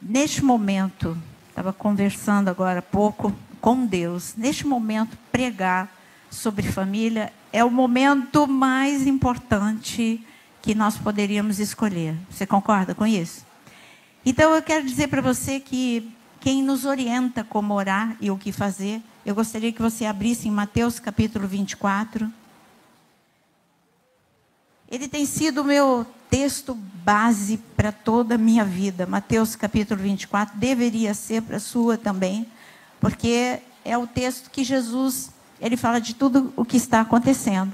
neste momento, estava conversando agora há pouco com Deus, neste momento pregar sobre família é o momento mais importante que nós poderíamos escolher. Você concorda com isso? Então eu quero dizer para você que quem nos orienta como orar e o que fazer, eu gostaria que você abrisse em Mateus capítulo 24. Ele tem sido o meu texto base para toda a minha vida. Mateus capítulo 24 deveria ser para a sua também, porque é o texto que Jesus, ele fala de tudo o que está acontecendo.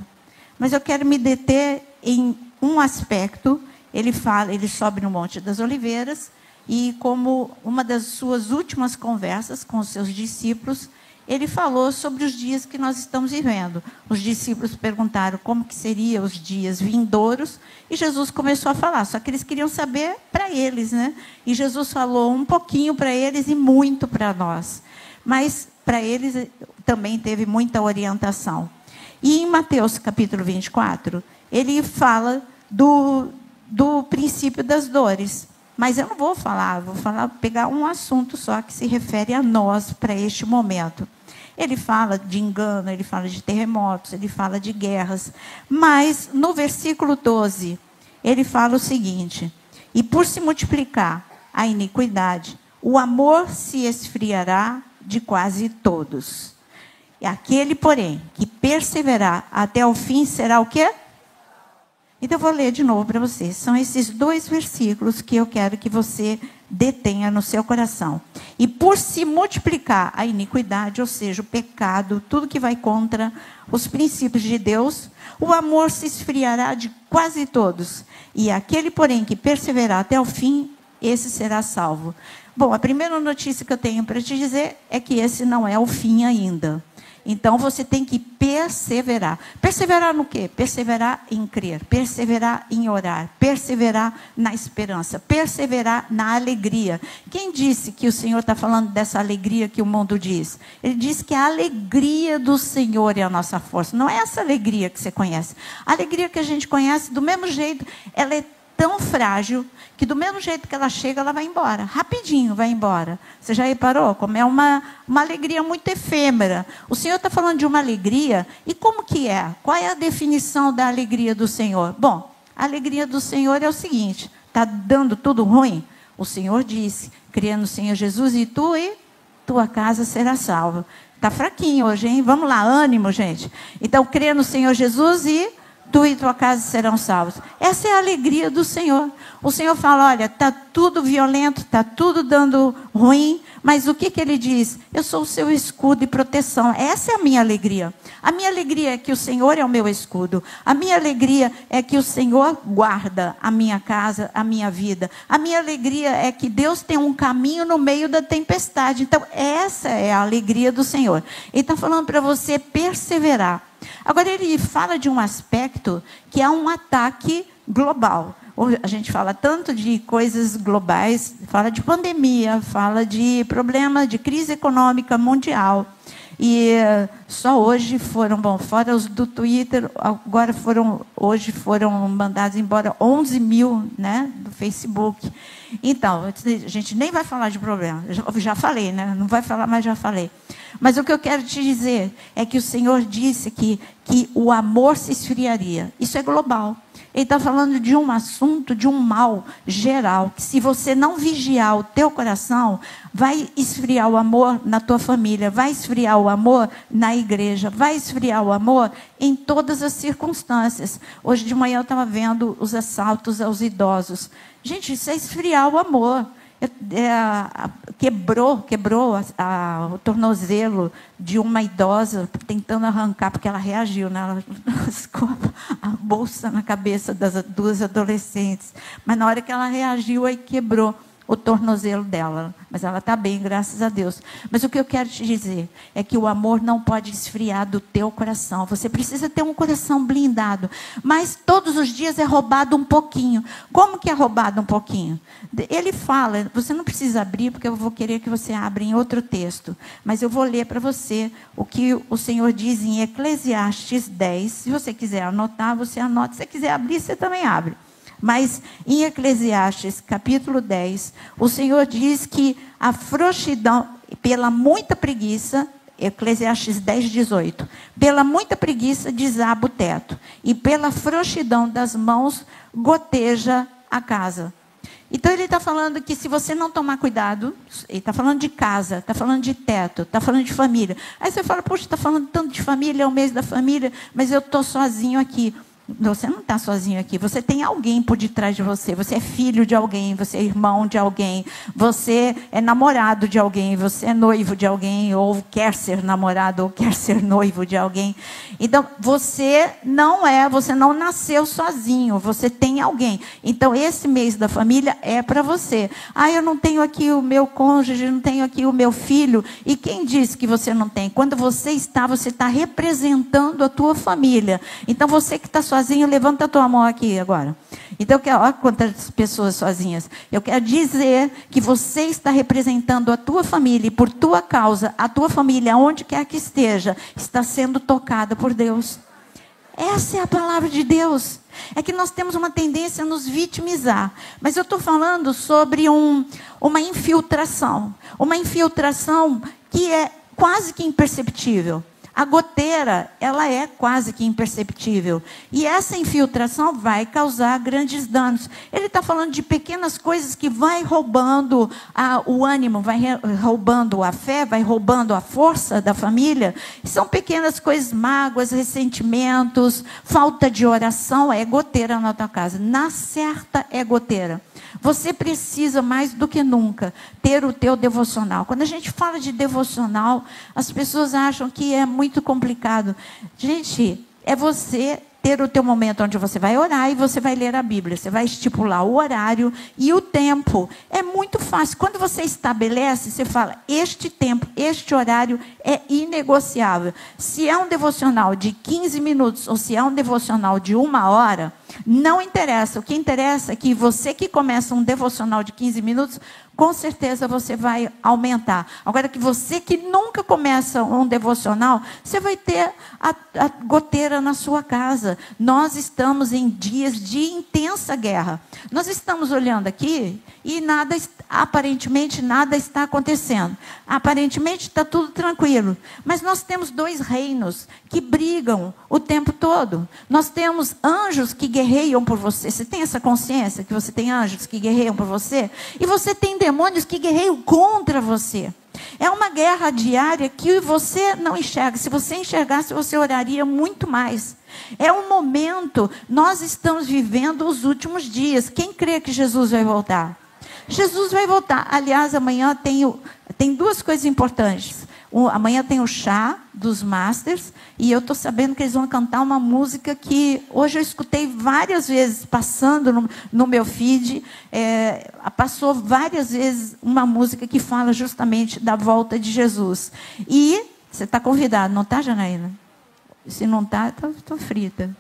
Mas eu quero me deter em um aspecto. Ele sobe no Monte das Oliveiras e, como uma das suas últimas conversas com os seus discípulos, ele falou sobre os dias que nós estamos vivendo. Os discípulos perguntaram como que seriam os dias vindouros, e Jesus começou a falar, só que eles queriam saber para eles, né? E Jesus falou um pouquinho para eles e muito para nós. Mas para eles também teve muita orientação. E em Mateus capítulo 24, ele fala do princípio das dores. Mas eu não vou falar, pegar um assunto só que se refere a nós para este momento. Ele fala de engano, ele fala de terremotos, ele fala de guerras. Mas no versículo 12, ele fala o seguinte: e por se multiplicar a iniquidade, o amor se esfriará de quase todos. E aquele, porém, que perseverar até o fim será o quê? Então, eu vou ler de novo para vocês. São esses dois versículos que eu quero que você detenha no seu coração. E por se multiplicar a iniquidade, ou seja, o pecado, tudo que vai contra os princípios de Deus, o amor se esfriará de quase todos. E aquele, porém, que perseverar até o fim, esse será salvo. Bom, a primeira notícia que eu tenho para te dizer é que esse não é o fim ainda. Então, você tem que perseverar. Perseverar no quê? Perseverar em crer, perseverar em orar, perseverar na esperança, perseverar na alegria. Quem disse que o Senhor está falando dessa alegria que o mundo diz? Ele diz que a alegria do Senhor é a nossa força. Não é essa alegria que você conhece. A alegria que a gente conhece, do mesmo jeito, ela é tão frágil que do mesmo jeito que ela chega, ela vai embora. Rapidinho vai embora. Você já reparou? Como é uma alegria muito efêmera. O Senhor está falando de uma alegria. E como que é? Qual é a definição da alegria do Senhor? Bom, a alegria do Senhor é o seguinte: está dando tudo ruim? O Senhor disse, crê no Senhor Jesus e tua casa será salva. Está fraquinho hoje, hein? Vamos lá, ânimo, gente. Então, crê no Senhor Jesus e tu e tua casa serão salvos. Essa é a alegria do Senhor. O Senhor fala, olha, está tudo violento, está tudo dando ruim, mas o que Ele diz? Eu sou o seu escudo e proteção. Essa é a minha alegria. A minha alegria é que o Senhor é o meu escudo. A minha alegria é que o Senhor guarda a minha casa, a minha vida. A minha alegria é que Deus tem um caminho no meio da tempestade. Então, essa é a alegria do Senhor. Ele está falando para você perseverar. Agora, ele fala de um aspecto que é um ataque global. A gente fala tanto de coisas globais, fala de pandemia, fala de problema de crise econômica mundial. E só hoje foram, fora os do Twitter, agora hoje foram mandados embora 11 mil, né, do Facebook. Então, a gente nem vai falar de problema. Já falei, né? Não vai falar, mas já falei. Mas o que eu quero te dizer é que o Senhor disse que o amor se esfriaria. Isso é global. Ele está falando de um assunto, de um mal geral, que se você não vigiar o teu coração, vai esfriar o amor na tua família, vai esfriar o amor na igreja, vai esfriar o amor em todas as circunstâncias. Hoje de manhã eu estava vendo os assaltos aos idosos. Gente, isso é esfriar o amor. Quebrou o tornozelo de uma idosa, tentando arrancar, porque ela reagiu, né? Ela lascou a bolsa na cabeça das duas adolescentes. Mas na hora que ela reagiu, aí quebrou o tornozelo dela. Mas ela está bem, graças a Deus. Mas o que eu quero te dizer é que o amor não pode esfriar do teu coração. Você precisa ter um coração blindado. Mas todos os dias é roubado um pouquinho. Como que é roubado um pouquinho? Ele fala, você não precisa abrir, porque eu vou querer que você abra em outro texto. Mas eu vou ler para você o que o Senhor diz em Eclesiastes 10. Se você quiser anotar, você anota. Se você quiser abrir, você também abre. Mas em Eclesiastes, capítulo 10, o Senhor diz que a frouxidão, pela muita preguiça, Eclesiastes 10, 18, pela muita preguiça desaba o teto, e pela frouxidão das mãos goteja a casa. Então ele está falando que se você não tomar cuidado, ele está falando de casa, está falando de teto, está falando de família. Aí você fala, poxa, está falando tanto de família, é o mês da família, mas eu estou sozinho aqui. Você não está sozinho aqui, você tem alguém por detrás de você. Você é filho de alguém, você é irmão de alguém, você é namorado de alguém, você é noivo de alguém, ou quer ser namorado, ou quer ser noivo de alguém. Então, você não nasceu sozinho, você tem alguém. Então, esse mês da família é para você. Ah, eu não tenho aqui o meu cônjuge, não tenho aqui o meu filho. E quem disse que você não tem? Quando você está representando a tua família. Então, você que está sozinho, levanta a tua mão aqui agora. Então, olha quantas pessoas sozinhas. Eu quero dizer que você está representando a tua família e por tua causa, a tua família, onde quer que esteja, está sendo tocada por Deus. Essa é a palavra de Deus. É que nós temos uma tendência a nos vitimizar. Mas eu estou falando sobre uma infiltração. Uma infiltração que é quase que imperceptível. A goteira, ela é quase que imperceptível. E essa infiltração vai causar grandes danos. Ele está falando de pequenas coisas que vai roubando o ânimo, vai roubando a fé, vai roubando a força da família. São pequenas coisas, mágoas, ressentimentos, falta de oração. É goteira na tua casa. Na certa é goteira. Você precisa mais do que nunca ter o teu devocional. Quando a gente fala de devocional, as pessoas acham que é muito complicado. Gente, é você ter o teu momento onde você vai orar e você vai ler a Bíblia. Você vai estipular o horário e o tempo. É muito fácil. Quando você estabelece, você fala, este tempo, este horário é inegociável. Se é um devocional de 15 minutos ou se é um devocional de 1 hora, não interessa. O que interessa é que você que começa um devocional de 15 minutos, com certeza você vai aumentar. Agora que você que nunca começa um devocional, você vai ter a goteira na sua casa. Nós estamos em dias de intensa guerra. Nós estamos olhando aqui e aparentemente nada está acontecendo. Aparentemente está tudo tranquilo. Mas nós temos 2 reinos que brigam o tempo todo. Nós temos anjos que guerreiam por você. Você tem essa consciência que você tem anjos que guerreiam por você? E você tem demônios que guerreiam contra você. É uma guerra diária que você não enxerga. Se você enxergasse, você oraria muito mais. É um momento, nós estamos vivendo os últimos dias. Quem crê que Jesus vai voltar? Jesus vai voltar. Aliás, amanhã tem 2 coisas importantes. Amanhã tem o chá dos Masters, e eu estou sabendo que eles vão cantar uma música que hoje eu escutei várias vezes, passando no meu feed, passou várias vezes uma música que fala justamente da volta de Jesus. E você está convidado, não está, Janaína? Se não está, estou frita.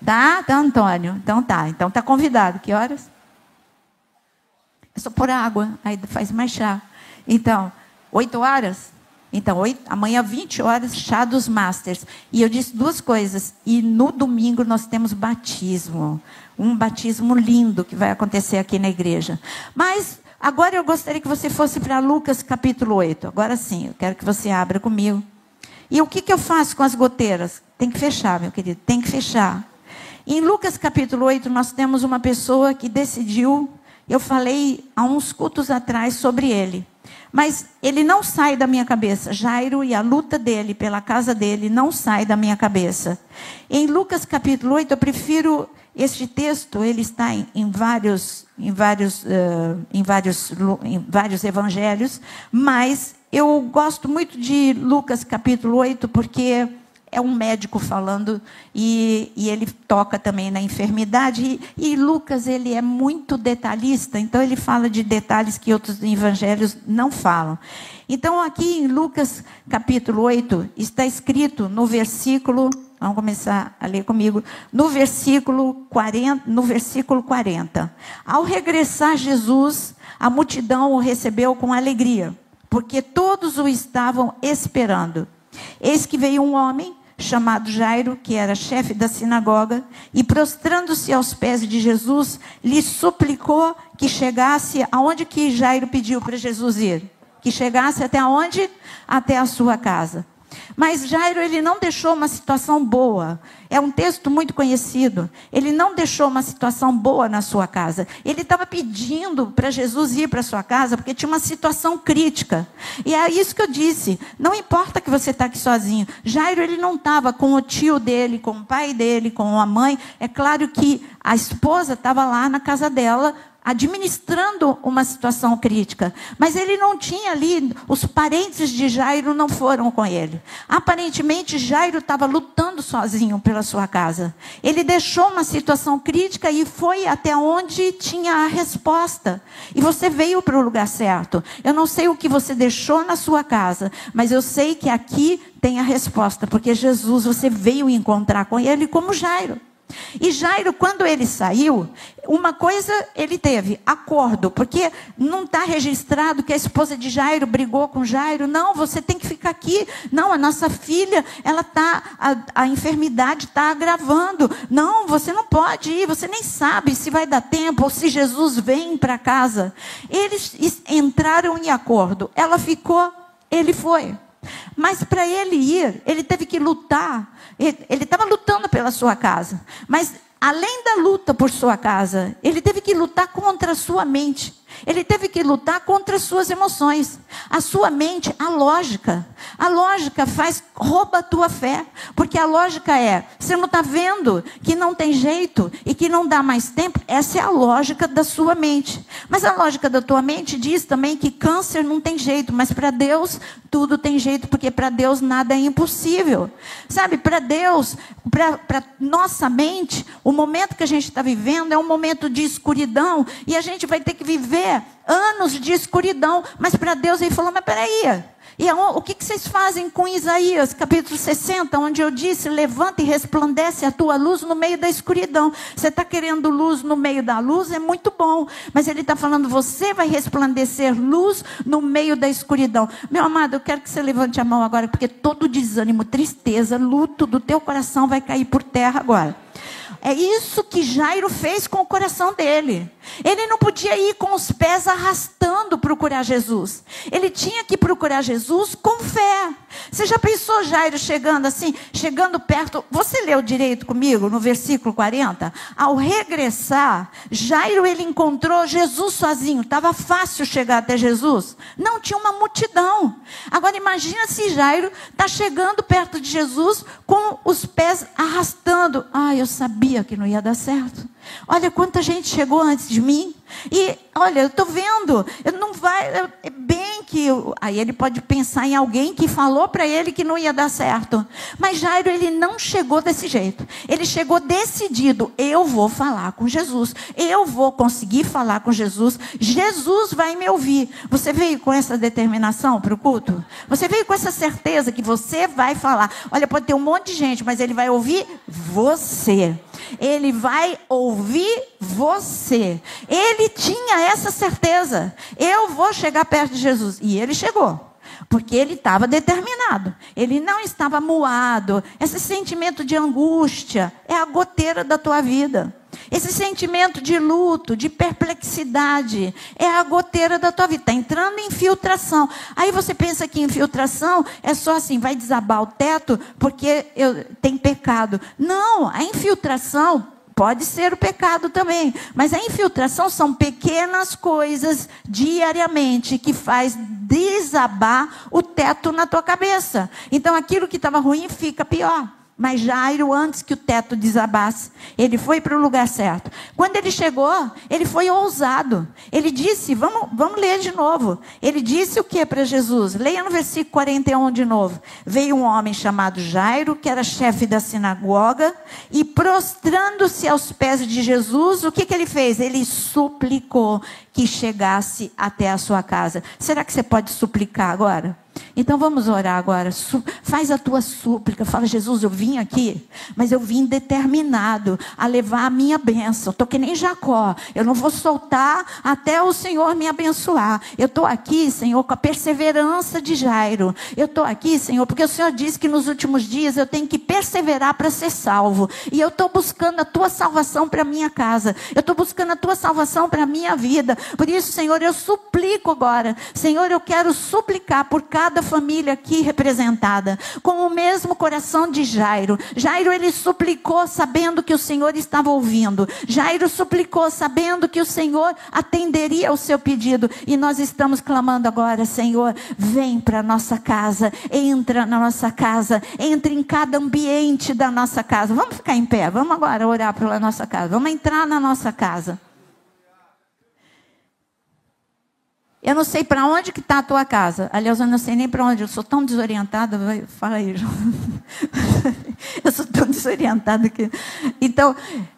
Tá, Antônio? Então está convidado. Que horas? É só pôr água, aí faz mais chá. Então, 8 horas? Então, amanhã, 20 horas, chá dos Masters. E eu disse 2 coisas. E no domingo nós temos batismo. Um batismo lindo que vai acontecer aqui na igreja. Mas, agora eu gostaria que você fosse para Lucas capítulo 8. Agora sim, eu quero que você abra comigo. E o que eu faço com as goteiras? Tem que fechar, meu querido, tem que fechar. Em Lucas capítulo 8, nós temos uma pessoa que decidiu, eu falei há uns cultos atrás sobre ele. Mas ele não sai da minha cabeça. Jairo e a luta dele pela casa dele não sai da minha cabeça. Em Lucas capítulo 8, eu prefiro este texto, ele está em vários evangelhos, mas eu gosto muito de Lucas capítulo 8, porque é um médico falando e ele toca também na enfermidade. E Lucas, ele é muito detalhista, então ele fala de detalhes que outros evangelhos não falam. Então, aqui em Lucas capítulo 8, está escrito no versículo, vamos começar a ler comigo, no versículo 40. Ao regressar Jesus, a multidão o recebeu com alegria, porque todos o estavam esperando. Eis que veio um homem chamado Jairo, que era chefe da sinagoga, e prostrando-se aos pés de Jesus, lhe suplicou que chegasse aonde que Jairo pediu para Jesus ir. Que chegasse até onde? Até a sua casa. Mas Jairo, ele não deixou uma situação boa. É um texto muito conhecido. Ele não deixou uma situação boa na sua casa. Ele estava pedindo para Jesus ir para a sua casa, porque tinha uma situação crítica. E é isso que eu disse. Não importa que você está aqui sozinho. Jairo, ele não estava com o tio dele, com o pai dele, com a mãe. É claro que a esposa estava lá na casa dela, administrando uma situação crítica. Mas ele não tinha ali, os parentes de Jairo não foram com ele. Aparentemente, Jairo estava lutando sozinho pela sua casa. Ele deixou uma situação crítica e foi até onde tinha a resposta. E você veio para o lugar certo. Eu não sei o que você deixou na sua casa, mas eu sei que aqui tem a resposta, porque Jesus, você veio encontrar com ele como Jairo. E Jairo, quando ele saiu, uma coisa ele teve, acordo, porque não está registrado que a esposa de Jairo brigou com Jairo. Não, você tem que ficar aqui. Não, a nossa filha, ela tá, a enfermidade está agravando. Não, você não pode ir, você nem sabe se vai dar tempo ou se Jesus vem para casa. Eles entraram em acordo, ela ficou, ele foi. Mas para ele ir, ele teve que lutar. Ele estava lutando pela sua casa. Mas além da luta por sua casa, ele teve que lutar contra a sua mente. Ele teve que lutar contra as suas emoções. A sua mente, a lógica rouba a tua fé. Porque a lógica é, você não está vendo que não tem jeito e que não dá mais tempo? Essa é a lógica da sua mente. Mas a lógica da tua mente diz também que câncer não tem jeito, mas para Deus tudo tem jeito, porque para Deus nada é impossível. Sabe, para Deus, para nossa mente, o momento que a gente está vivendo é um momento de escuridão e a gente vai ter que viver anos de escuridão, mas para Deus ele falou, mas peraí, e o que vocês fazem com Isaías, capítulo 60, onde eu disse, levanta e resplandece a tua luz no meio da escuridão. Você está querendo luz no meio da luz, é muito bom, mas ele está falando, você vai resplandecer luz no meio da escuridão. Meu amado, eu quero que você levante a mão agora, porque todo desânimo, tristeza, luto do teu coração vai cair por terra agora. É isso que Jairo fez com o coração dele. Ele não podia ir com os pés arrastando procurar Jesus. Ele tinha que procurar Jesus com fé. Você já pensou Jairo chegando assim, chegando perto? Você leu direito comigo no versículo 40? Ao regressar, Jairo ele encontrou Jesus sozinho. Estava fácil chegar até Jesus. Não, tinha uma multidão. Agora imagina se Jairo está chegando perto de Jesus com os pés arrastando. Eu sabia que não ia dar certo. Olha quanta gente chegou antes de mim. E olha, eu estou vendo, não vai, é bem que aí ele pode pensar em alguém que falou para ele que não ia dar certo. Mas Jairo, ele não chegou desse jeito. Ele chegou decidido, eu vou falar com Jesus. Eu vou conseguir falar com Jesus. Jesus vai me ouvir. Você veio com essa determinação para o culto? Você veio com essa certeza que você vai falar. Olha, pode ter um monte de gente, mas ele vai ouvir você. Ele vai ouvir você. Ele tinha essa certeza. Eu vou chegar perto de Jesus. E ele chegou. Porque ele estava determinado. Ele não estava moado. Esse sentimento de angústia é a goteira da tua vida. Esse sentimento de luto, de perplexidade, é a goteira da tua vida. Está entrando em infiltração. Aí você pensa que infiltração é só assim, vai desabar o teto porque tem pecado. Não, a infiltração pode ser o pecado também. Mas a infiltração são pequenas coisas diariamente que faz desabar o teto na tua cabeça. Então aquilo que estava ruim fica pior. Mas Jairo, antes que o teto desabasse, ele foi para o lugar certo. Quando ele chegou, ele foi ousado. Ele disse, vamos ler de novo. Ele disse o que para Jesus? Leia no versículo 41 de novo. Veio um homem chamado Jairo, que era chefe da sinagoga, e prostrando-se aos pés de Jesus, o que ele fez? Ele suplicou que chegasse até a sua casa. Será que você pode suplicar agora? Então vamos orar agora. Faz a tua súplica. Fala, Jesus, eu vim aqui, mas eu vim determinado a levar a minha bênção. Estou que nem Jacó. Eu não vou soltar até o Senhor me abençoar. Eu estou aqui, Senhor, com a perseverança de Jairo. Eu estou aqui, Senhor, porque o Senhor disse que nos últimos dias eu tenho que perseverar perseverar para ser salvo. E eu estou buscando a tua salvação para a minha casa. Eu estou buscando a tua salvação para a minha vida. Por isso, Senhor, eu suplico agora. Senhor, eu quero suplicar por cada família aqui representada, com o mesmo coração de Jairo. Jairo, ele suplicou sabendo que o Senhor estava ouvindo. Jairo suplicou sabendo que o Senhor atenderia ao seu pedido. E nós estamos clamando agora, Senhor, vem para a nossa casa, entra na nossa casa, entre em cada ambiente da nossa casa. Vamos ficar em pé, vamos agora orar pela nossa casa, vamos entrar na nossa casa. Eu não sei para onde que está a tua casa. Aliás, eu não sei nem para onde. Eu sou tão desorientada. Fala aí, João. Eu sou tão desorientada que... Então,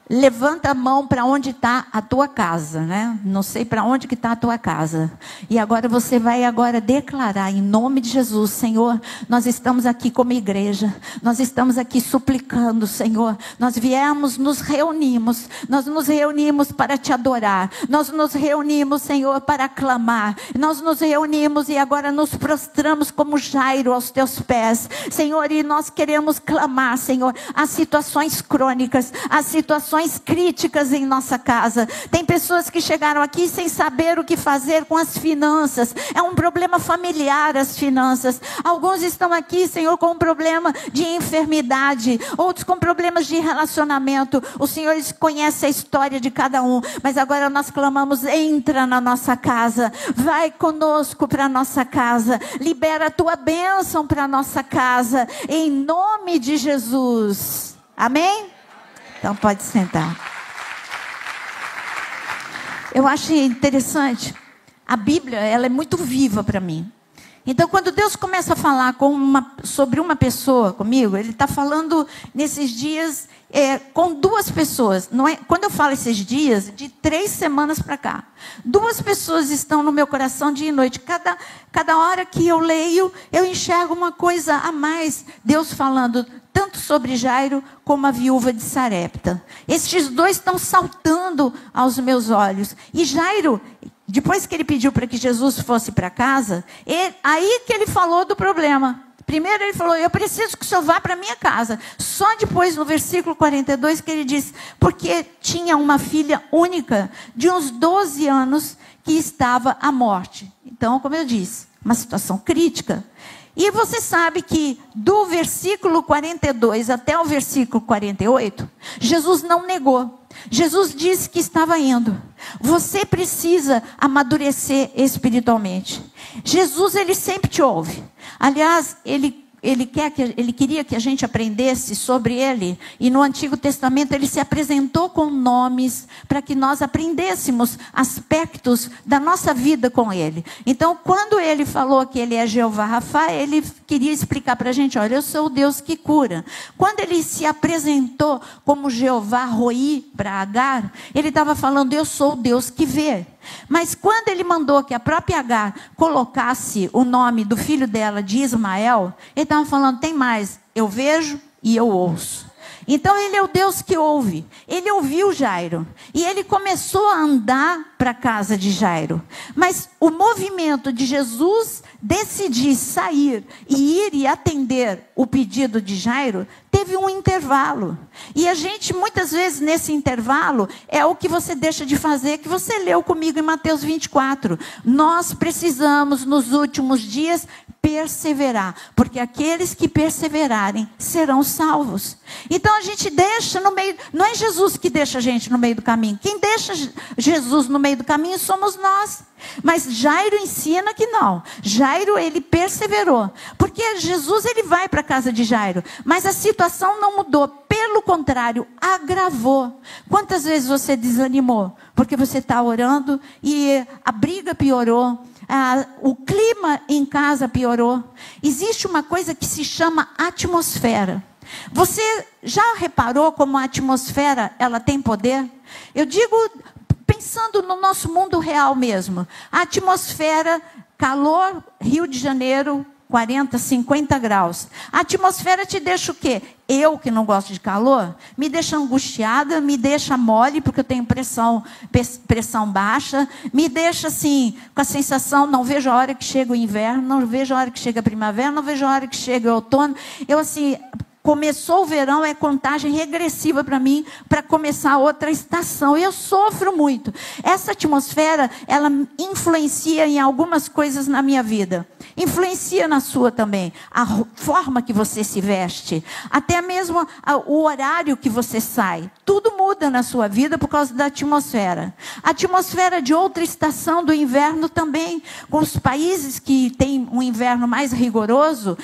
levanta a mão para onde está a tua casa, né? Não sei para onde que está a tua casa. E agora você vai declarar em nome de Jesus, Senhor, nós estamos aqui como igreja. Nós estamos aqui suplicando, Senhor. Nós viemos, nos reunimos. Nós nos reunimos para te adorar. Nós nos reunimos, Senhor, para clamar. Nós nos reunimos e agora nos prostramos como Jairo aos teus pés, Senhor, e nós queremos clamar, Senhor, as situações crônicas, as situações críticas em nossa casa. Tem pessoas que chegaram aqui sem saber o que fazer com as finanças. É um problema familiar as finanças. Alguns estão aqui, Senhor, com um problema de enfermidade, outros com problemas de relacionamento. O Senhor conhece a história de cada um, mas agora nós clamamos, entra na nossa casa, vai conosco para a nossa casa, libera a tua bênção para a nossa casa, em nome de Jesus. Amém? Então pode sentar. Eu acho interessante, a Bíblia, ela é muito viva para mim. Então, quando Deus começa a falar sobre uma pessoa comigo, Ele está falando nesses dias com duas pessoas. Não é, quando eu falo esses dias, de 3 semanas para cá. 2 pessoas estão no meu coração dia e noite. Cada hora que eu leio, eu enxergo uma coisa a mais. Deus falando tanto sobre Jairo como a viúva de Sarepta. Estes 2 estão saltando aos meus olhos. E Jairo, depois que ele pediu para que Jesus fosse para casa, aí que ele falou do problema. Primeiro ele falou, eu preciso que o Senhor vá para a minha casa. Só depois, no versículo 42, que ele diz, porque tinha uma filha única, de uns 12 anos, que estava à morte. Então, como eu disse, uma situação crítica. E você sabe que do versículo 42 até o versículo 48, Jesus não negou. Jesus disse que estava indo. Você precisa amadurecer espiritualmente. Jesus, ele sempre te ouve. Aliás, ele queria que a gente aprendesse sobre ele. E no Antigo Testamento ele se apresentou com nomes para que nós aprendêssemos aspectos da nossa vida com ele. Então, quando ele falou que ele é Jeová Rafa, ele queria explicar para a gente, olha, eu sou o Deus que cura. Quando ele se apresentou como Jeová Roi para Agar, ele estava falando, eu sou o Deus que vê. Mas quando ele mandou que a própria Agar colocasse o nome do filho dela de Ismael, ele estava falando, tem mais, eu vejo e eu ouço. Então ele é o Deus que ouve. Ele ouviu Jairo e ele começou a andar para a casa de Jairo. Mas o movimento de Jesus decidir sair e ir e atender o pedido de Jairo teve um intervalo. E a gente muitas vezes nesse intervalo é o que você deixa de fazer, que você leu comigo em Mateus 24. Nós precisamos nos últimos dias perseverar, porque aqueles que perseverarem serão salvos. Então a gente deixa no meio, não é Jesus que deixa a gente no meio do caminho. Quem deixa Jesus no meio do caminho somos nós. Mas Jairo ensina que não. Jairo, ele perseverou, porque Jesus, ele vai para a casa de Jairo, mas a situação não mudou, pelo contrário, agravou. Quantas vezes você desanimou porque você está orando e a briga piorou, o clima em casa piorou? Existe uma coisa que se chama atmosfera. Você já reparou como a atmosfera, ela tem poder? Eu digo pensando no nosso mundo real mesmo. A atmosfera, calor, Rio de Janeiro, 40, 50 graus. A atmosfera te deixa o quê? Eu, que não gosto de calor, me deixa angustiada, me deixa mole, porque eu tenho pressão baixa, me deixa assim, com a sensação, não vejo a hora que chega o inverno, não vejo a hora que chega a primavera, não vejo a hora que chega o outono. Eu assim, Começou o verão, é contagem regressiva para mim, para começar outra estação. E eu sofro muito. Essa atmosfera, ela influencia em algumas coisas na minha vida. Influencia na sua também. A forma que você se veste. Até mesmo o horário que você sai. Tudo muda na sua vida por causa da atmosfera. A atmosfera de outra estação do inverno também. Com os países que têm um inverno mais rigoroso,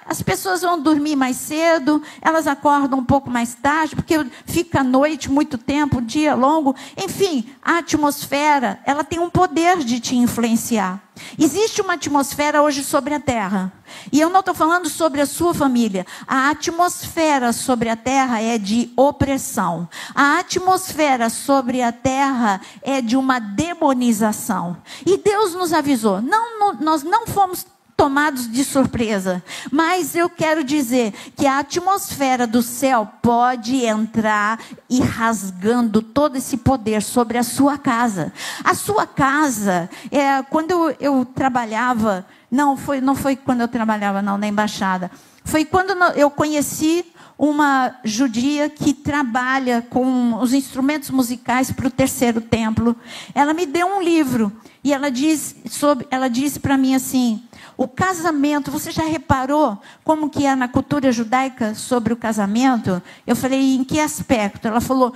as pessoas vão dormir mais cedo. Elas acordam um pouco mais tarde, porque fica à noite muito tempo, dia longo. Enfim, a atmosfera, ela tem um poder de te influenciar. Existe uma atmosfera hoje sobre a terra. E eu não estou falando sobre a sua família. A atmosfera sobre a terra é de opressão. A atmosfera sobre a terra é de uma demonização. E Deus nos avisou. Nós não fomos tomados de surpresa, mas eu quero dizer que a atmosfera do céu pode entrar e rasgando todo esse poder sobre a sua casa. A sua casa, quando eu trabalhava, não foi quando eu trabalhava na embaixada, foi quando eu conheci uma judia que trabalha com os instrumentos musicais para o terceiro templo. Ela me deu um livro e ela disse para mim assim: o casamento, você já reparou como que é na cultura judaica sobre o casamento? Eu falei, em que aspecto? Ela falou,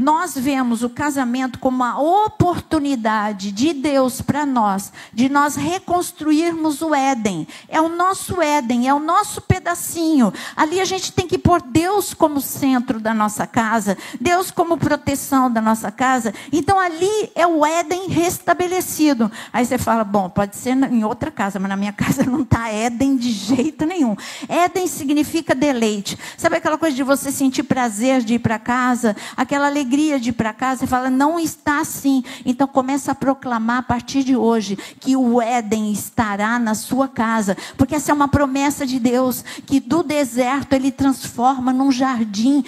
nós vemos o casamento como uma oportunidade de Deus para nós, de nós reconstruirmos o Éden. É o nosso Éden, é o nosso pedacinho. Ali a gente tem que pôr Deus como centro da nossa casa, Deus como proteção da nossa casa. Então ali é o Éden restabelecido. Aí você fala, bom, pode ser em outra casa, mas na minha casa não está Éden de jeito nenhum. Éden significa deleite. Sabe aquela coisa de você sentir prazer de ir para casa, aquela alegria de ir para casa? Você fala, não está assim. Então começa a proclamar a partir de hoje que o Éden estará na sua casa, porque essa é uma promessa de Deus, que do deserto ele transforma num jardim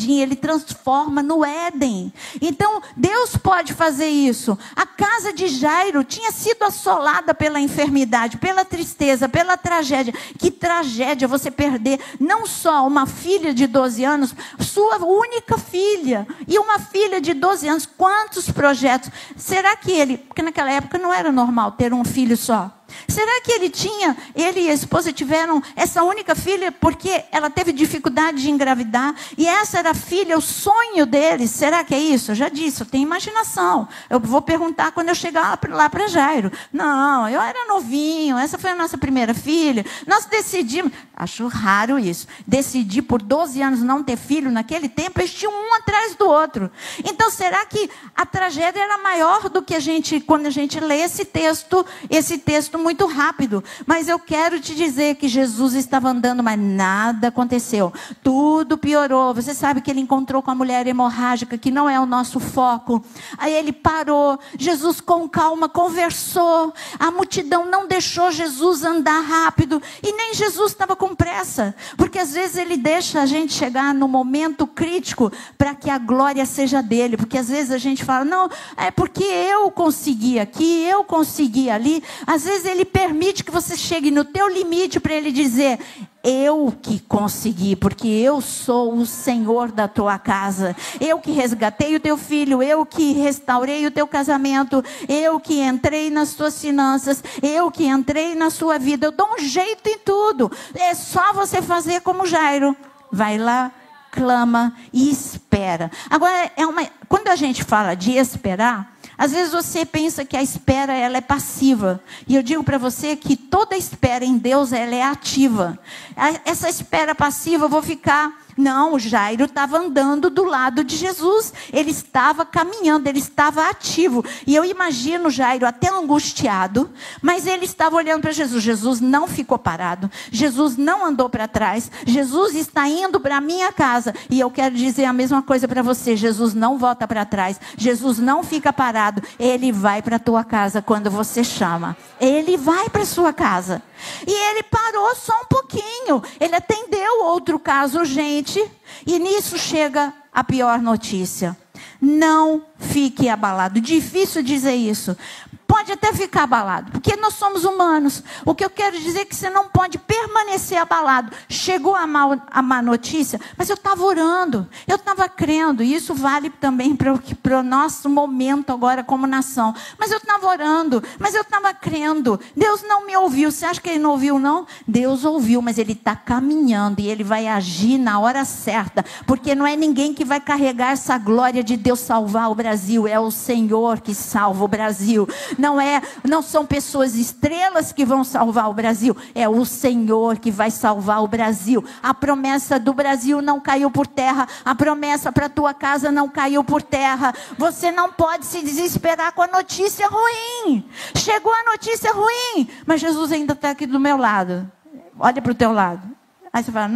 ele transforma no Éden. Então Deus pode fazer isso. A casa de Jairo tinha sido assolada pela enfermidade, pela tristeza, pela tragédia. Que tragédia você perder não só uma filha de 12 anos, sua única filha, e uma filha de 12 anos. Quantos projetos? Será que porque naquela época não era normal ter um filho só. Será que ele e a esposa tiveram essa única filha porque ela teve dificuldade de engravidar? E essa era a filha, o sonho deles. Será que é isso? Eu já disse, eu tenho imaginação. Eu vou perguntar quando eu chegar lá para Jairo. Não, eu era novinho, essa foi a nossa primeira filha. Nós decidimos, acho raro isso, decidir por 12 anos não ter filho naquele tempo, eles tinham um atrás do outro. Então será que a tragédia era maior do que quando a gente lê esse texto muito rápido? Mas eu quero te dizer que Jesus estava andando, mas nada aconteceu. Tudo piorou. Você sabe que ele encontrou com a mulher hemorrágica, que não é o nosso foco. Aí ele parou. Jesus com calma conversou. A multidão não deixou Jesus andar rápido. E nem Jesus estava com pressa. Porque às vezes ele deixa a gente chegar no momento crítico para que a glória seja dele. Porque às vezes a gente fala, não, é porque eu consegui aqui, eu consegui ali. Às vezes ele permite que você chegue no teu limite para ele dizer, eu que consegui, porque eu sou o Senhor da tua casa. Eu que resgatei o teu filho, eu que restaurei o teu casamento, eu que entrei nas tuas finanças, eu que entrei na sua vida. Eu dou um jeito em tudo. É só você fazer como Jairo. Vai lá, clama e espera. Agora, quando a gente fala de esperar, às vezes você pensa que a espera ela é passiva. E eu digo para você que toda espera em Deus ela é ativa. Essa espera passiva, eu vou ficar... Não, o Jairo estava andando do lado de Jesus. Ele estava caminhando, ele estava ativo. E eu imagino Jairo até angustiado, mas ele estava olhando para Jesus. Jesus não ficou parado. Jesus não andou para trás. Jesus está indo para a minha casa. E eu quero dizer a mesma coisa para você. Jesus não volta para trás. Jesus não fica parado. Ele vai para a tua casa quando você chama. Ele vai para a sua casa. E ele parou só um pouquinho. Ele atendeu outro caso urgente. E nisso chega a pior notícia. Não fique abalado. Difícil dizer isso. pode até ficar abalado, porque nós somos humanos. O que eu quero dizer é que você não pode permanecer abalado. Chegou a má notícia, mas eu estava orando, eu estava crendo, e isso vale também para o nosso momento agora como nação. Mas eu estava orando, mas eu estava crendo. Deus não me ouviu. Você acha que Ele não ouviu, não? Deus ouviu, mas Ele está caminhando e Ele vai agir na hora certa, porque não é ninguém que vai carregar essa glória de Deus salvar o Brasil, é o Senhor que salva o Brasil. Não são pessoas estrelas que vão salvar o Brasil, é o Senhor que vai salvar o Brasil. A promessa do Brasil não caiu por terra, a promessa para a tua casa não caiu por terra. Você não pode se desesperar com a notícia ruim. Chegou a notícia ruim, mas Jesus ainda está aqui do meu lado. Olha para o teu lado. Aí você fala,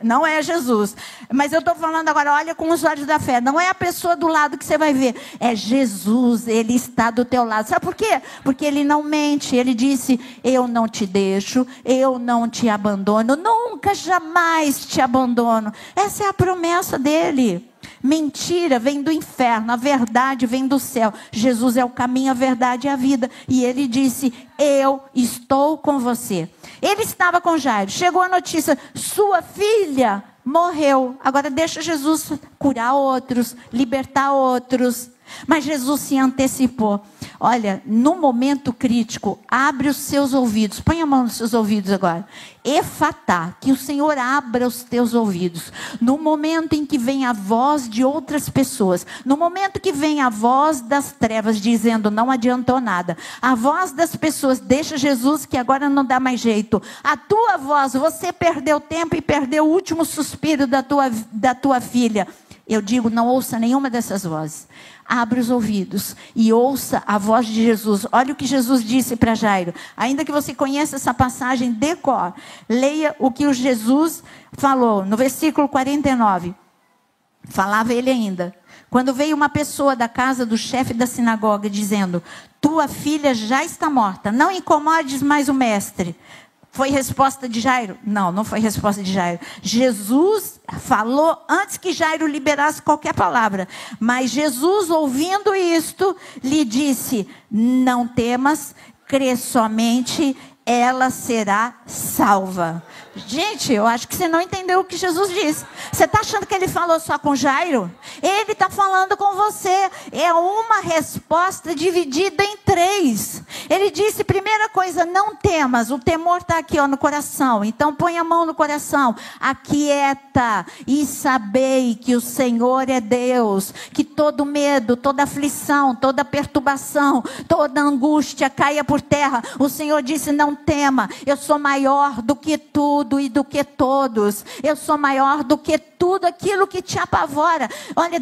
não é Jesus. Mas eu estou falando agora, olha com os olhos da fé. Não é a pessoa do lado que você vai ver. É Jesus, Ele está do teu lado. Sabe por quê? Porque Ele não mente. Ele disse, eu não te deixo, eu não te abandono. Nunca, jamais te abandono. Essa é a promessa dEle. Mentira vem do inferno, a verdade vem do céu. Jesus é o caminho, a verdade e a vida. E Ele disse, eu estou com você. Ele estava com Jairo. Chegou a notícia, sua filha morreu. Agora deixa Jesus curar outros, libertar outros. Mas Jesus se antecipou. Olha, no momento crítico, abre os seus ouvidos. Põe a mão nos seus ouvidos agora. Efatá, que o Senhor abra os teus ouvidos. No momento em que vem a voz de outras pessoas, no momento que vem a voz das trevas dizendo não adiantou nada, a voz das pessoas, deixa Jesus que agora não dá mais jeito. A tua voz, você perdeu tempo e perdeu o último suspiro da tua filha. Eu digo, não ouça nenhuma dessas vozes. Abre os ouvidos e ouça a voz de Jesus. Olha o que Jesus disse para Jairo. Ainda que você conheça essa passagem de cor, leia o que o Jesus falou no versículo 49. Falava ele ainda. Quando veio uma pessoa da casa do chefe da sinagoga dizendo, tua filha já está morta, não incomodes mais o mestre. Foi resposta de Jairo? Não foi resposta de Jairo. Jesus falou antes que Jairo liberasse qualquer palavra. Mas Jesus, ouvindo isto, lhe disse, não temas, crê somente, ela será salva. Gente, eu acho que você não entendeu o que Jesus disse. Você está achando que Ele falou só com Jairo? Ele está falando com você. É uma resposta dividida em 3. Ele disse, primeira coisa, não temas. O temor está aqui no coração. Então põe a mão no coração. Aquieta e sabei que o Senhor é Deus. Que todo medo, toda aflição, toda perturbação, toda angústia caia por terra. O Senhor disse, não tema. Eu sou maior do que tudo e do que todos. Eu sou maior do que tudo aquilo que te apavora. Olha,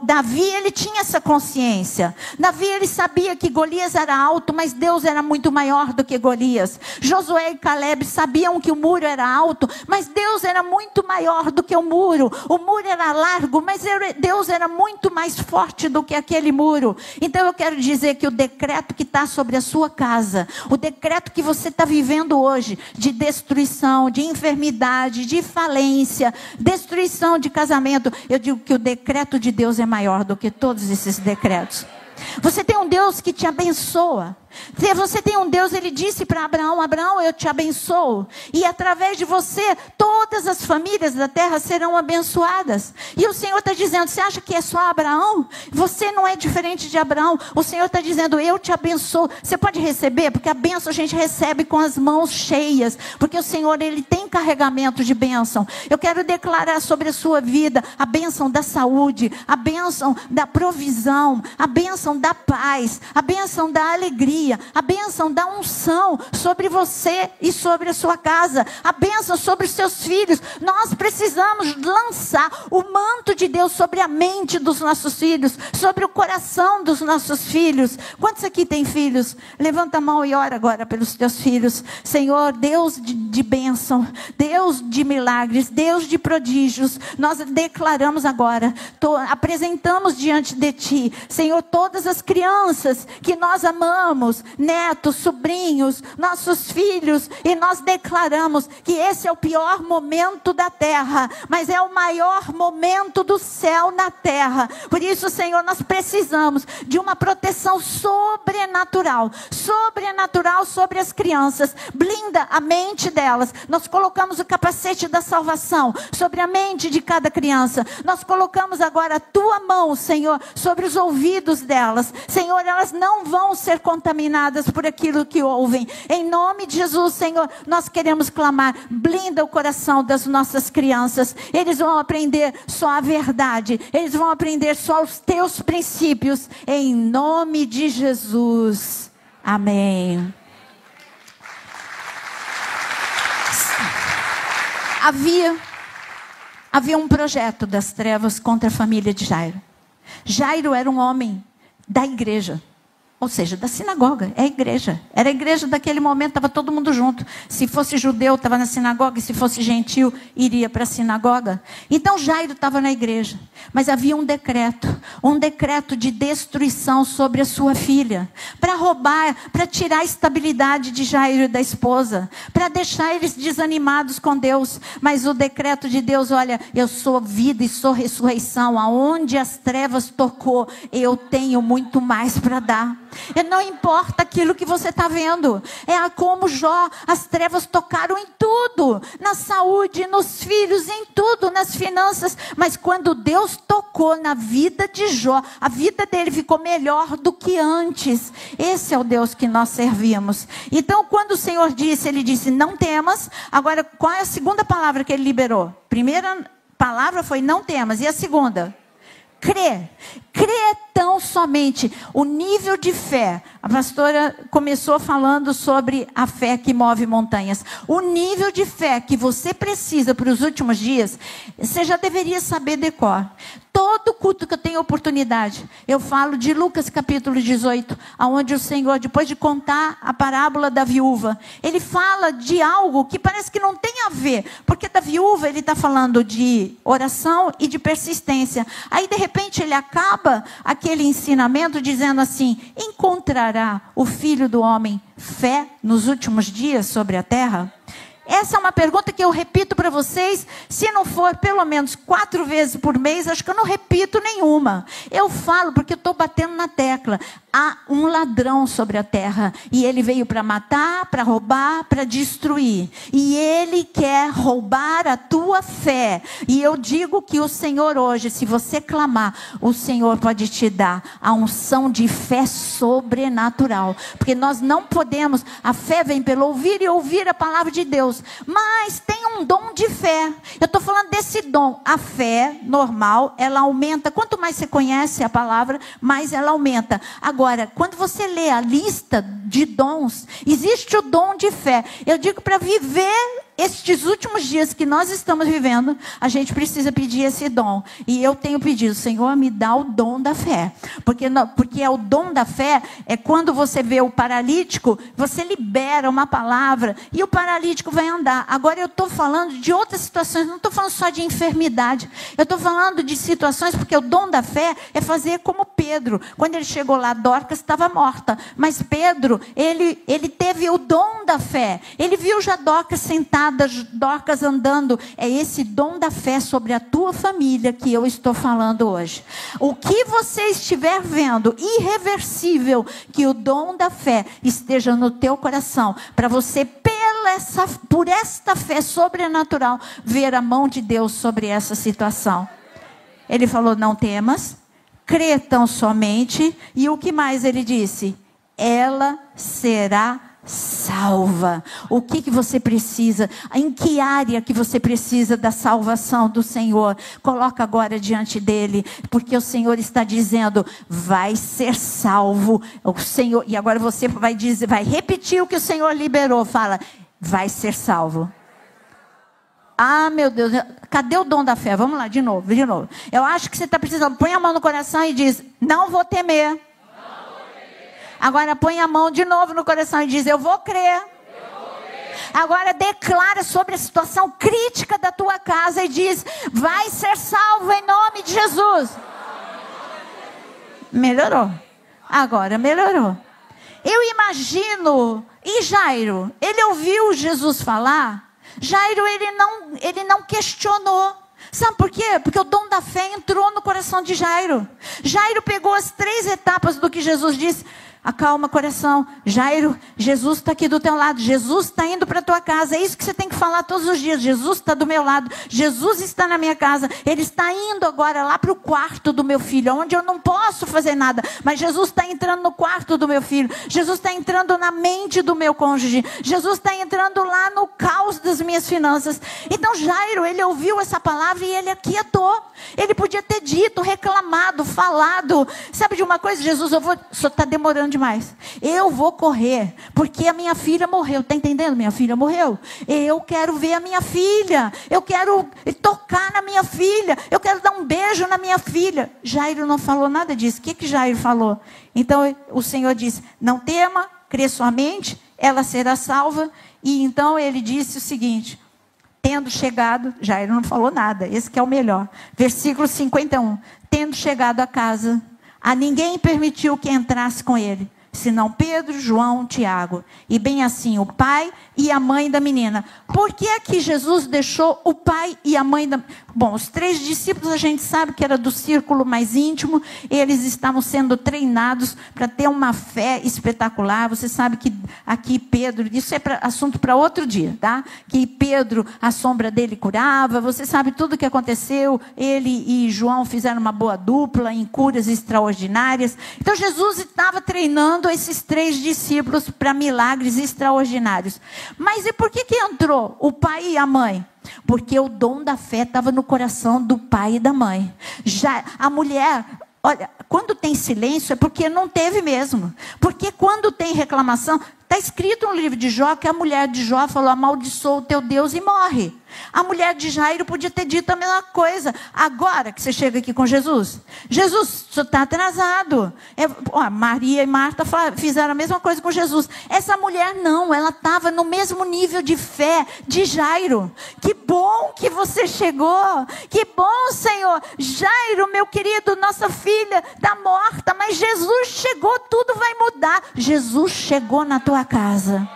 Davi, ele tinha essa consciência. Davi, ele sabia que Golias era alto, mas Deus era muito maior do que Golias. Josué e Caleb sabiam que o muro era alto, mas Deus era muito maior do que o muro. O muro era largo, mas Deus era muito mais forte do que aquele muro. Então eu quero dizer que o decreto que está sobre a sua casa, o decreto que você está vivendo hoje, de destruição, de enfermidade, de falência, destruição de casamento, eu digo que o decreto de Deus é maior do que todos esses decretos. Você tem um Deus que te abençoa. Você tem um Deus, Ele disse para Abraão, Abraão, eu te abençoo. E através de você, todas as famílias da terra serão abençoadas. E o Senhor está dizendo, você acha que é só Abraão? Você não é diferente de Abraão. O Senhor está dizendo, eu te abençoo. Você pode receber, porque a bênção a gente recebe com as mãos cheias. Porque o Senhor, Ele tem carregamento de bênção. Eu quero declarar sobre a sua vida a bênção da saúde, a bênção da provisão, a bênção da paz, a bênção da alegria, a bênção da unção sobre você e sobre a sua casa, a bênção sobre os seus filhos. Nós precisamos lançar o manto de Deus sobre a mente dos nossos filhos, sobre o coração dos nossos filhos. Quantos aqui têm filhos? Levanta a mão e ora agora pelos teus filhos. Senhor, Deus de bênção, Deus de milagres, Deus de prodígios, nós declaramos agora, apresentamos diante de Ti, Senhor, todas as crianças que nós amamos, bisnetos, netos, sobrinhos, nossos filhos, e nós declaramos que esse é o pior momento da terra, mas é o maior momento do céu na terra. Por isso, Senhor, nós precisamos de uma proteção sobrenatural sobre as crianças. Blinda a mente delas. Nós colocamos o capacete da salvação sobre a mente de cada criança. Nós colocamos agora a tua mão, Senhor, sobre os ouvidos delas. Senhor, elas não vão ser contaminadas por aquilo que ouvem. Em nome de Jesus, Senhor, nós queremos clamar, blinda o coração das nossas crianças. Eles vão aprender só a verdade. Eles vão aprender só os teus princípios. Em nome de Jesus. Amém. Havia um projeto das trevas contra a família de Jairo. Jairo era um homem da igreja, ou seja, da sinagoga, é a igreja. Era a igreja daquele momento, estava todo mundo junto. Se fosse judeu, estava na sinagoga, e se fosse gentil, iria para a sinagoga. Então Jairo estava na igreja, mas havia um decreto de destruição sobre a sua filha, para roubar, para tirar a estabilidade de Jairo e da esposa, para deixar eles desanimados com Deus. Mas o decreto de Deus, olha, eu sou vida e sou ressurreição, aonde as trevas tocou, eu tenho muito mais para dar. E não importa aquilo que você está vendo, é como Jó, as trevas tocaram em tudo, na saúde, nos filhos, em tudo, nas finanças, mas quando Deus tocou na vida de Jó, a vida dele ficou melhor do que antes. Esse é o Deus que nós servimos. Então quando o Senhor disse, ele disse, não temas. Agora, qual é a segunda palavra que ele liberou? Primeira palavra foi não temas, e a segunda? Crê tão somente. O nível de fé, a pastora começou falando sobre a fé que move montanhas. O nível de fé que você precisa para os últimos dias, você já deveria saber de cor. Todo culto que eu tenho oportunidade, eu falo de Lucas capítulo 18, onde o Senhor, depois de contar a parábola da viúva, ele fala de algo que parece que não tem a ver, porque da viúva ele está falando de oração e de persistência. Aí de repente ele acaba aquele ensinamento dizendo assim, encontrará o Filho do Homem fé nos últimos dias sobre a terra? Essa é uma pergunta que eu repito para vocês, se não for pelo menos 4 vezes por mês, acho que eu não repito nenhuma. Eu falo porque eu estou batendo na tecla. Há um ladrão sobre a terra, e ele veio para matar, para roubar, para destruir. E ele quer roubar a tua fé. E eu digo que o Senhor hoje, se você clamar, o Senhor pode te dar a unção de fé sobrenatural. Porque nós não podemos, a fé vem pelo ouvir e ouvir a palavra de Deus. Mas tem um dom de fé. Eu estou falando desse dom. A fé normal, ela aumenta. Quanto mais você conhece a palavra, mais ela aumenta. Agora, quando você lê a lista de dons, existe o dom de fé. Eu digo, para viver estes últimos dias que nós estamos vivendo, a gente precisa pedir esse dom. E eu tenho pedido, Senhor, me dá o dom da fé. Porque é o dom da fé, é quando você vê o paralítico, você libera uma palavra e o paralítico vai andar. Agora eu estou falando de outras situações, não estou falando só de enfermidade. Eu estou falando de situações, porque o dom da fé é fazer como Pedro. Quando ele chegou lá, Dorcas estava morta. Mas Pedro, ele teve o dom da fé. Ele viu já Dorcas sentada, Dorcas andando. É esse dom da fé sobre a tua família que eu estou falando hoje. O que você estiver vendo, irreversível, que o dom da fé esteja no teu coração, para você, por esta fé sobrenatural, ver a mão de Deus sobre essa situação. Ele falou, não temas, crê tão somente. E o que mais ele disse? Ela será salva. O que você precisa? Em que área que você precisa da salvação do Senhor? Coloca agora diante dele, porque o Senhor está dizendo, vai ser salvo. O Senhor, e agora você vai dizer, vai repetir o que o Senhor liberou. Fala, vai ser salvo. Ah, meu Deus, cadê o dom da fé? Vamos lá, de novo. Eu acho que você está precisando. Põe a mão no coração e diz, não vou temer. Agora põe a mão de novo no coração e diz, eu vou crer. Agora declara sobre a situação crítica da tua casa e diz, vai ser salvo em nome de Jesus. Melhorou. Agora melhorou. Eu imagino, e Jairo, ele ouviu Jesus falar, Jairo ele não questionou. Sabe por quê? Porque o dom da fé entrou no coração de Jairo. Jairo pegou as 3 etapas do que Jesus disse. Acalma coração, Jairo, Jesus está aqui do teu lado, Jesus está indo para a tua casa, é isso que você tem que falar todos os dias, Jesus está do meu lado, Jesus está na minha casa, Ele está indo agora lá para o quarto do meu filho, onde eu não posso fazer nada, mas Jesus está entrando no quarto do meu filho, Jesus está entrando na mente do meu cônjuge, Jesus está entrando lá no caos das minhas finanças. Então Jairo, ele ouviu essa palavra e ele aquietou, ele podia ter dito, reclamado, falado, sabe de uma coisa, Jesus, o senhor está demorando demais, eu vou correr, porque a minha filha morreu, está entendendo? Minha filha morreu, eu quero ver a minha filha, eu quero tocar na minha filha, eu quero dar um beijo na minha filha. Jairo não falou nada disso. O que Jairo falou? Então o Senhor disse, não tema, crê somente, ela será salva. E então ele disse o seguinte, tendo chegado, Jairo não falou nada, esse que é o melhor, versículo 51, tendo chegado a casa, a ninguém permitiu que entrasse com ele, senão Pedro, João, Tiago, e bem assim o pai e a mãe da menina. Por que é que Jesus deixou o pai e a mãe da... Bom, os 3 discípulos a gente sabe que era do círculo mais íntimo, eles estavam sendo treinados para ter uma fé espetacular. Você sabe que aqui Pedro, isso é assunto para outro dia, tá? Que Pedro, a sombra dele curava, você sabe tudo o que aconteceu, ele e João fizeram uma boa dupla em curas extraordinárias. Então Jesus estava treinando esses 3 discípulos para milagres extraordinários. Mas e por que entrou o pai e a mãe? Porque o dom da fé estava no coração do pai e da mãe. Já a mulher, olha, quando tem silêncio é porque não teve mesmo. Porque quando tem reclamação, está escrito no livro de Jó que a mulher de Jó falou, amaldiçoa o teu Deus e morre. A mulher de Jairo podia ter dito a mesma coisa. Agora que você chega aqui com Jesus, Jesus, você está atrasado. Maria e Marta fizeram a mesma coisa com Jesus. Essa mulher não, ela estava no mesmo nível de fé de Jairo. Que bom que você chegou. Que bom, Senhor. Jairo, meu querido, nossa filha está morta, mas Jesus chegou, tudo vai mudar. Jesus chegou na tua casa.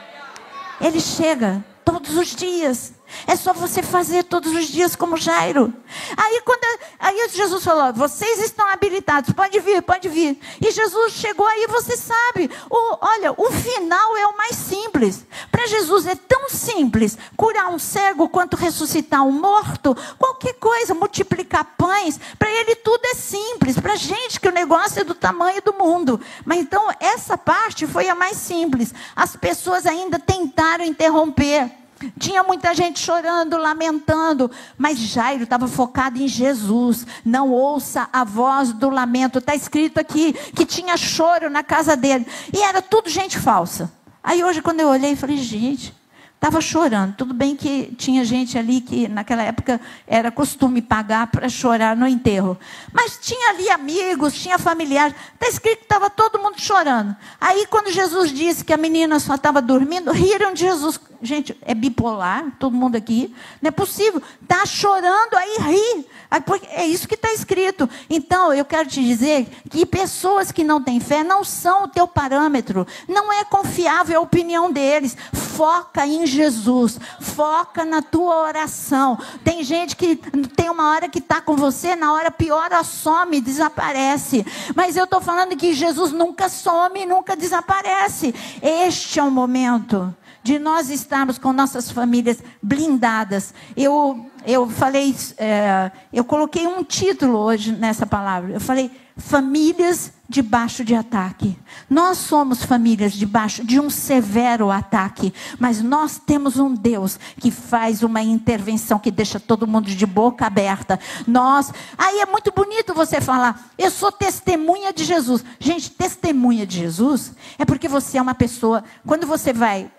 Ele chega todos os dias. É só você fazer todos os dias como Jairo. Aí Jesus falou, vocês estão habilitados, pode vir. E Jesus chegou aí, você sabe, olha, o final é o mais simples. Para Jesus é tão simples, curar um cego quanto ressuscitar um morto, qualquer coisa, multiplicar pães, para ele tudo é simples. Para a gente que o negócio é do tamanho do mundo. Mas então essa parte foi a mais simples. As pessoas ainda tentaram interromper. Tinha muita gente chorando, lamentando, mas Jairo estava focado em Jesus. Não ouça a voz do lamento. Está escrito aqui que tinha choro na casa dele. E era tudo gente falsa. Aí hoje quando eu olhei, falei, gente, estava chorando. Tudo bem que tinha gente ali que naquela época era costume pagar para chorar no enterro. Mas tinha ali amigos, tinha familiares. Está escrito que estava todo mundo chorando. Aí quando Jesus disse que a menina só estava dormindo, riram de Jesus. Gente, é bipolar, todo mundo aqui. Não é possível. Está chorando, aí ri. É isso que está escrito. Então, eu quero te dizer que pessoas que não têm fé não são o teu parâmetro. Não é confiável a opinião deles. Foca em Jesus. Foca na tua oração. Tem gente que tem uma hora que está com você, na hora pior ela some, desaparece. Mas eu estou falando que Jesus nunca some, nunca desaparece. Este é o momento de nós estarmos com nossas famílias blindadas. Eu falei, eu coloquei um título hoje nessa palavra. Eu falei, famílias debaixo de ataque. Nós somos famílias debaixo de um severo ataque, mas nós temos um Deus que faz uma intervenção que deixa todo mundo de boca aberta. Aí é muito bonito você falar, eu sou testemunha de Jesus. Gente, testemunha de Jesus é porque você é uma pessoa, quando você vai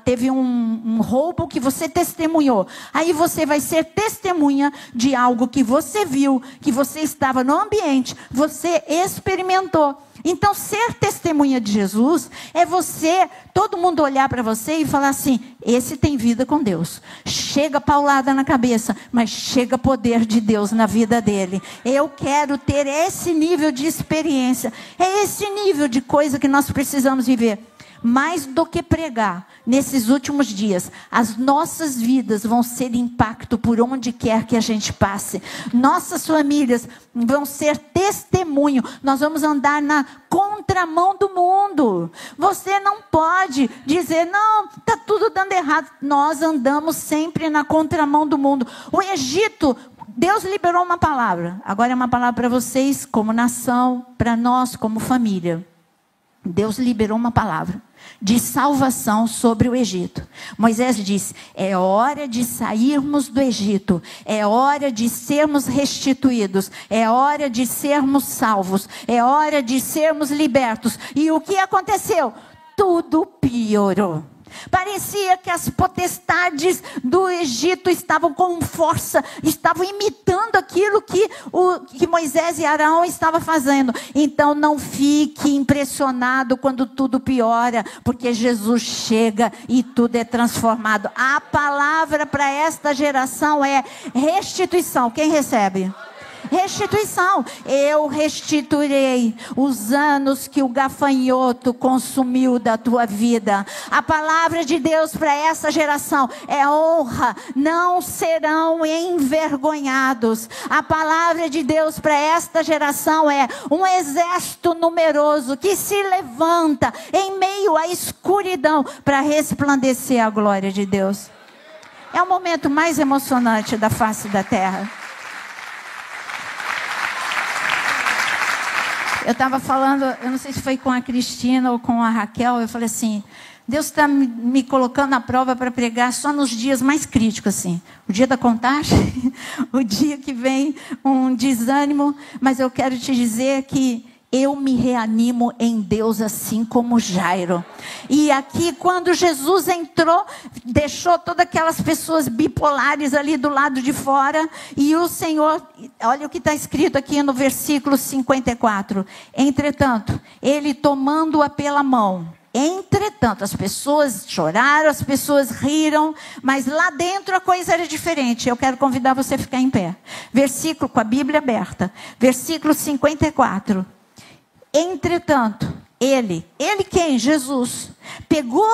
teve um roubo que você testemunhou. Aí você vai ser testemunha de algo que você viu, que você estava no ambiente, você experimentou. Então, ser testemunha de Jesus é você, todo mundo olhar para você e falar assim: esse tem vida com Deus. Chega paulada na cabeça, mas chega poder de Deus na vida dele. Eu quero ter esse nível de experiência. É esse nível de coisa que nós precisamos viver. Mais do que pregar, nesses últimos dias, as nossas vidas vão ser impacto por onde quer que a gente passe. Nossas famílias vão ser testemunho. Nós vamos andar na contramão do mundo. Você não pode dizer: não, está tudo dando errado. Nós andamos sempre na contramão do mundo. O Egito, Deus liberou uma palavra. Agora é uma palavra para vocês como nação, para nós como família. Deus liberou uma palavra de salvação sobre o Egito. Moisés disse: é hora de sairmos do Egito, é hora de sermos restituídos, é hora de sermos salvos, é hora de sermos libertos. E o que aconteceu? Tudo piorou. Parecia que as potestades do Egito estavam com força, estavam imitando aquilo que Moisés e Arão estavam fazendo. Então não fique impressionado quando tudo piora, porque Jesus chega e tudo é transformado. A palavra para esta geração é restituição. Quem recebe? Restituição. Eu restituirei os anos que o gafanhoto consumiu da tua vida. A palavra de Deus para essa geração é honra. Não serão envergonhados. A palavra de Deus para esta geração é um exército numeroso que se levanta em meio à escuridão para resplandecer a glória de Deus. É o momento mais emocionante da face da terra. Eu estava falando, eu não sei se foi com a Cristina ou com a Raquel, eu falei assim: Deus está me colocando à prova para pregar só nos dias mais críticos, assim. O dia da contagem, o dia que vem um desânimo, mas eu quero te dizer que eu me reanimo em Deus assim como Jairo. E aqui quando Jesus entrou, deixou todas aquelas pessoas bipolares ali do lado de fora. E o Senhor, olha o que está escrito aqui no versículo 54. Entretanto, ele tomando-a pela mão. Entretanto, as pessoas choraram, as pessoas riram, mas lá dentro a coisa era diferente. Eu quero convidar você a ficar em pé. Versículo, com a Bíblia aberta. Versículo 54. Entretanto, ele quem? Jesus, pegou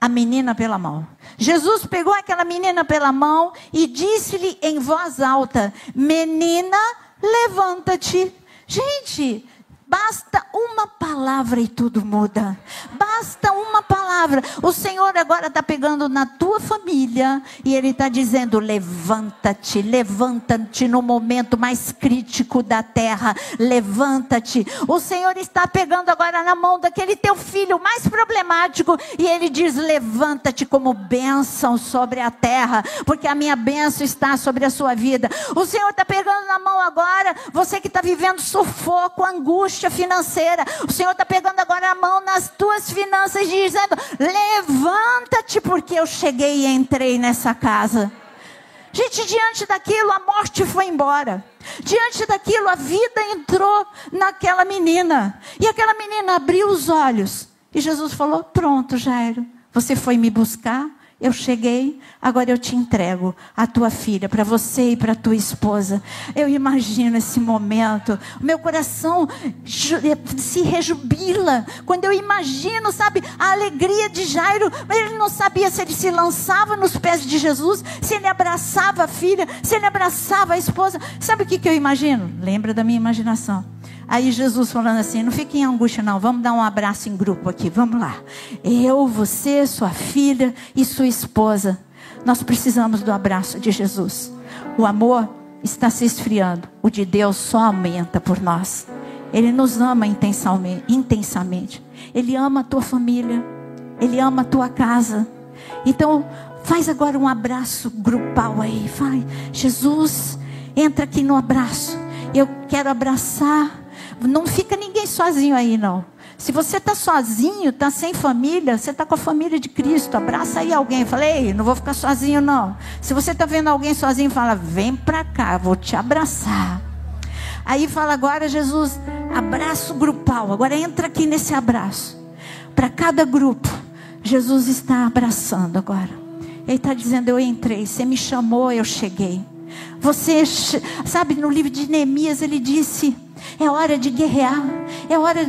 a menina pela mão. Jesus pegou aquela menina pela mão e disse-lhe em voz alta: menina, levanta-te. Gente, basta uma palavra e tudo muda. Basta uma palavra. O Senhor agora está pegando na tua família e Ele está dizendo: levanta-te, levanta-te no momento mais crítico da terra. Levanta-te. O Senhor está pegando agora na mão daquele teu filho mais problemático e Ele diz: levanta-te como bênção sobre a terra, porque a minha bênção está sobre a sua vida. O Senhor está pegando na mão agora você que está vivendo sufoco, angústia financeira. O Senhor está pegando agora a mão nas tuas finanças e dizendo: levanta-te, porque eu cheguei e entrei nessa casa. Gente, diante daquilo a morte foi embora. Diante daquilo a vida entrou naquela menina. E aquela menina abriu os olhos. E Jesus falou: pronto, Jairo, você foi me buscar. Eu cheguei, agora eu te entrego a tua filha, para você e para a tua esposa. Eu imagino esse momento, o meu coração se rejubila, quando eu imagino, sabe, a alegria de Jairo. Ele não sabia se ele se lançava nos pés de Jesus, se ele abraçava a filha, se ele abraçava a esposa. Sabe o que eu imagino? Lembra da minha imaginação. Aí Jesus falando assim: não fique em angústia não, vamos dar um abraço em grupo aqui, vamos lá. Eu, você, sua filha e sua esposa, nós precisamos do abraço de Jesus. O amor está se esfriando, o de Deus só aumenta por nós. Ele nos ama intensamente. Ele ama a tua família, Ele ama a tua casa. Então faz agora um abraço grupal aí. Vai, Jesus, entra aqui no abraço. Eu quero abraçar. Não fica ninguém sozinho aí não. Se você está sozinho, está sem família, você está com a família de Cristo, abraça aí alguém. Fala: ei, não vou ficar sozinho não. Se você está vendo alguém sozinho, fala: vem para cá, vou te abraçar. Aí fala agora Jesus: Abraço grupal. Agora entra aqui nesse abraço. Para cada grupo, Jesus está abraçando agora. Ele está dizendo: eu entrei, você me chamou, eu cheguei. Você sabe, no livro de Neemias ele disse: é hora de guerrear. É hora,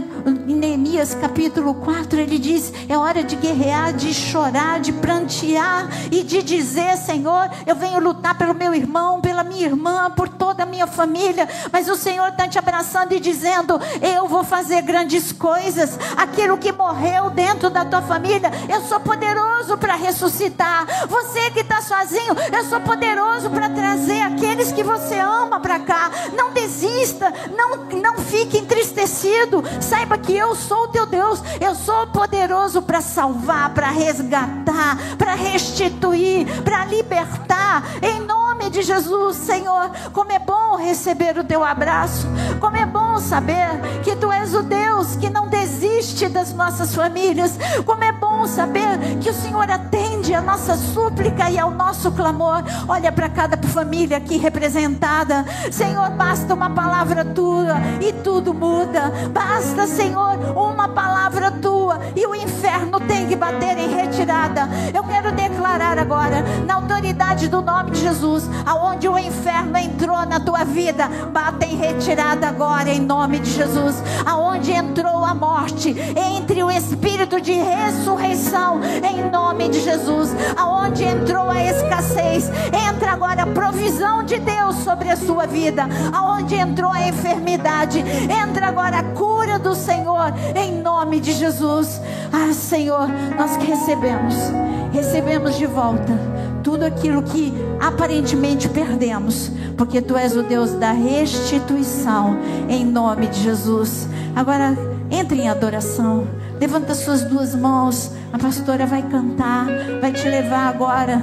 em Neemias capítulo 4 ele diz: é hora de guerrear, de chorar, de prantear e de dizer: Senhor, eu venho lutar pelo meu irmão, pela minha irmã, por toda a minha família. Mas o Senhor está te abraçando e dizendo: eu vou fazer grandes coisas. Aquilo que morreu dentro da tua família, eu sou poderoso para ressuscitar. Você que está sozinho, eu sou poderoso para trazer aqueles que você ama para cá. Não desista, não fique entristecido. Saiba que eu sou o teu Deus. Eu sou poderoso para salvar, para resgatar, para restituir, para libertar. Em nome de Jesus, Senhor, como é bom receber o teu abraço. Como é bom saber que tu és o Deus que não desiste das nossas famílias. Como é bom saber que o Senhor atende a nossa súplica e ao nosso clamor. Olha para cada família aqui representada. Senhor, basta uma palavra tua e tudo muda. Basta, Senhor, uma palavra tua e o inferno tem que bater em retirada. Eu quero declarar agora, na autoridade do nome de Jesus, aonde o inferno entrou na tua vida, bata em retirada agora, em nome de Jesus. Aonde entrou a morte, entre o espírito de ressurreição, em nome de Jesus. Aonde entrou a escassez, entra agora a provisão de Deus sobre a sua vida. Aonde entrou a enfermidade, entra agora a cura do Senhor, em nome de Jesus. Ah, Senhor, nós que recebemos de volta tudo aquilo que aparentemente perdemos, porque tu és o Deus da restituição, em nome de Jesus. Agora entre em adoração, levanta suas duas mãos. A pastora vai cantar, vai te levar agora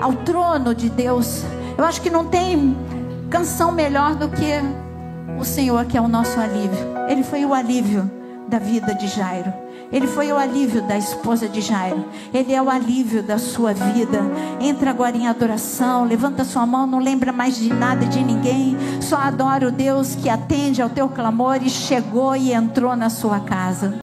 ao trono de Deus. Eu acho que não tem canção melhor do que o Senhor, que é o nosso alívio. Ele foi o alívio da vida de Jairo. Ele foi o alívio da esposa de Jairo. Ele é o alívio da sua vida. Entra agora em adoração. Levanta sua mão. Não lembra mais de nada, de ninguém. Só adora o Deus que atende ao teu clamor e chegou e entrou na sua casa.